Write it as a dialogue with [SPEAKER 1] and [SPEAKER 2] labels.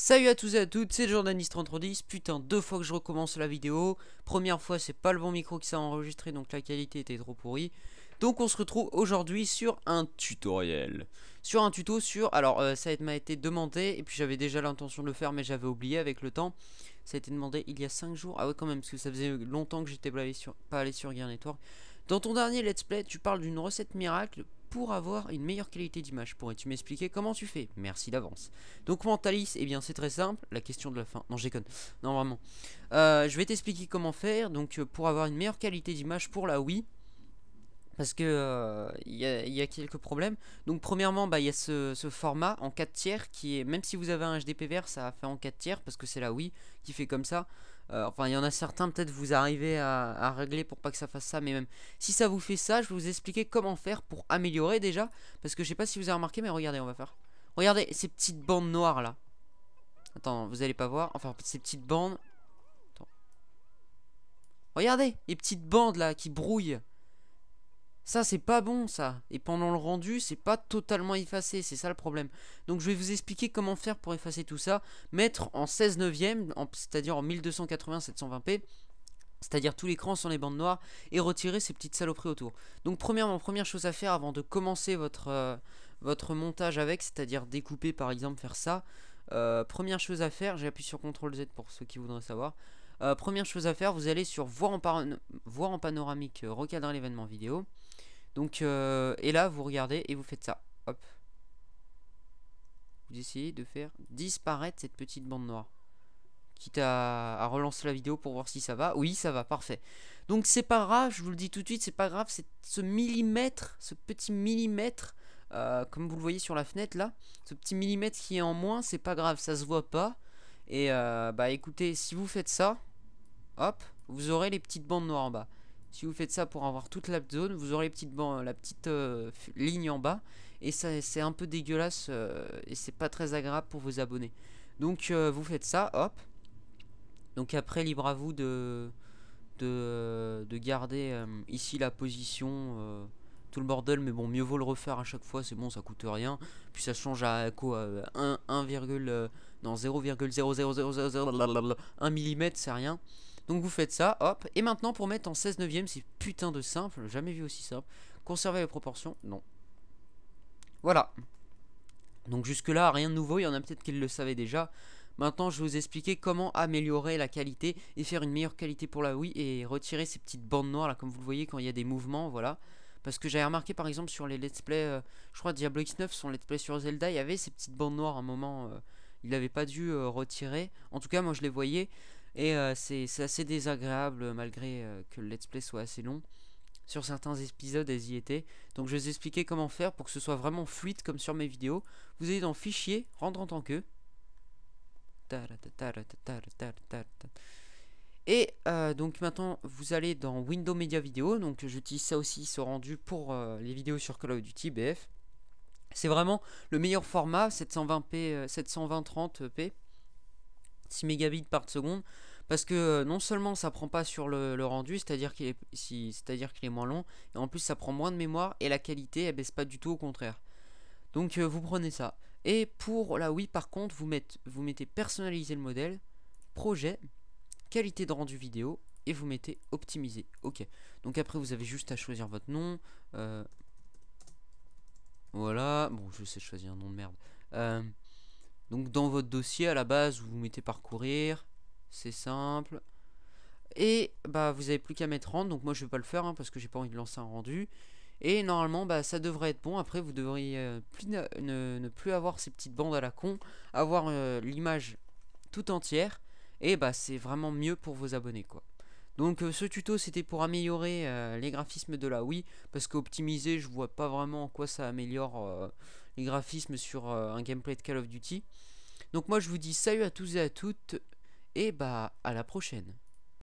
[SPEAKER 1] Salut à tous et à toutes, c'est Jordanis3310. Putain, 2 fois que je recommence la vidéo. Première fois, c'est pas le bon micro qui s'est enregistré, donc la qualité était trop pourrie. Donc on se retrouve aujourd'hui sur un tutoriel. Sur un tuto sur... Alors, ça m'a été demandé, et puis j'avais déjà l'intention de le faire, mais j'avais oublié avec le temps. Ça a été demandé il y a 5 jours. Ah ouais, quand même, parce que ça faisait longtemps que j'étais pas allé sur Gear Network. Dans ton dernier let's play, tu parles d'une recette miracle pour avoir une meilleure qualité d'image. Pourrais-tu m'expliquer comment tu fais? Merci d'avance. Donc Mentalis, eh bien c'est très simple, la question de la fin. Non, je déconne. Non, vraiment. Je vais t'expliquer comment faire. Donc pour avoir une meilleure qualité d'image pour la Wii, parce que y a quelques problèmes. Donc premièrement, il y a ce format en 4 tiers qui est, même si vous avez un HDP vert, ça va faire en 4 tiers parce que c'est la Wii qui fait comme ça. Enfin, il y en a certains, peut-être vous arrivez à régler pour pas que ça fasse ça, mais même si ça vous fait ça, je vais vous expliquer comment faire pour améliorer déjà. Parce que je sais pas si vous avez remarqué, mais regardez, on va faire. Regardez ces petites bandes noires là. Attends, vous allez pas voir. Enfin, ces petites bandes. Attends. Regardez, les petites bandes là qui brouillent. Ça, c'est pas bon, ça. Et pendant le rendu, c'est pas totalement effacé. C'est ça le problème. Donc, je vais vous expliquer comment faire pour effacer tout ça. Mettre en 16 neuvième, c'est-à-dire en 1280 720p. C'est-à-dire tout l'écran sans les bandes noires. Et retirer ces petites saloperies autour. Donc, première chose à faire avant de commencer votre montage avec, c'est-à-dire découper par exemple, faire ça. Première chose à faire, j'ai appuyé sur CTRL Z pour ceux qui voudraient savoir. Première chose à faire, vous allez sur voir en panoramique, recadrer l'événement vidéo. Donc, et là, vous regardez et vous faites ça. Hop. Vous essayez de faire disparaître cette petite bande noire. Quitte à relancer la vidéo pour voir si ça va. Oui, ça va, parfait. Donc, c'est pas grave, je vous le dis tout de suite, c'est pas grave. C'est ce millimètre, ce petit millimètre, comme vous le voyez sur la fenêtre là, ce petit millimètre qui est en moins, c'est pas grave, ça se voit pas. Et écoutez, si vous faites ça, hop, vous aurez les petites bandes noires en bas. Si vous faites ça pour avoir toute la zone, vous aurez les petites la petite ligne en bas. Et ça, c'est un peu dégueulasse et c'est pas très agréable pour vos abonnés. Donc vous faites ça, hop. Donc après, libre à vous de garder ici la position, tout le bordel. Mais bon, mieux vaut le refaire à chaque fois, c'est bon, ça coûte rien. Puis ça change à quoi 1, non, 0,00001 mm, c'est rien. Donc vous faites ça, hop. Et maintenant pour mettre en 16 neuvième, c'est putain de simple, jamais vu aussi simple. Conserver les proportions, non. Voilà. Donc jusque là, rien de nouveau, il y en a peut-être qui le savaient déjà. Maintenant, je vais vous expliquer comment améliorer la qualité et faire une meilleure qualité pour la Wii et retirer ces petites bandes noires là, comme vous le voyez quand il y a des mouvements, voilà. Parce que j'avais remarqué par exemple sur les let's play, je crois Diablo X9, son let's play sur Zelda, il y avait ces petites bandes noires à un moment, il n'avait pas dû retirer. En tout cas, moi je les voyais et c'est assez désagréable malgré que le let's play soit assez long. Sur certains épisodes, elles y étaient. Donc je vais vous expliquer comment faire pour que ce soit vraiment fluide comme sur mes vidéos. Vous allez dans Fichier, Rendre en tant que. Et donc maintenant, vous allez dans Windows Media Video. Donc j'utilise ça aussi, ce rendu pour les vidéos sur Call of Duty BF. C'est vraiment le meilleur format, 720p, 720-30p, 6 mégabits par seconde. Parce que non seulement ça prend pas sur le rendu, c'est-à-dire qu'il est moins long, et en plus ça prend moins de mémoire et la qualité elle baisse pas du tout, au contraire. Donc vous prenez ça. Et pour la Wii par contre, vous mettez personnaliser le modèle, projet, qualité de rendu vidéo, et vous mettez optimiser. Ok. Donc après vous avez juste à choisir votre nom. Voilà. Bon, je sais choisir un nom de merde. Donc dans votre dossier à la base, vous mettez parcourir. C'est simple. Et bah vous avez plus qu'à mettre rendre. Donc moi je vais pas le faire parce que j'ai pas envie de lancer un rendu. Et normalement ça devrait être bon. Après vous devriez ne plus avoir ces petites bandes à la con, avoir l'image tout entière. Et c'est vraiment mieux pour vos abonnés quoi. Donc ce tuto c'était pour améliorer les graphismes de la Wii. Parce qu'optimiser, je vois pas vraiment en quoi ça améliore les graphismes sur un gameplay de Call of Duty. Donc moi je vous dis salut à tous et à toutes. Et à la prochaine.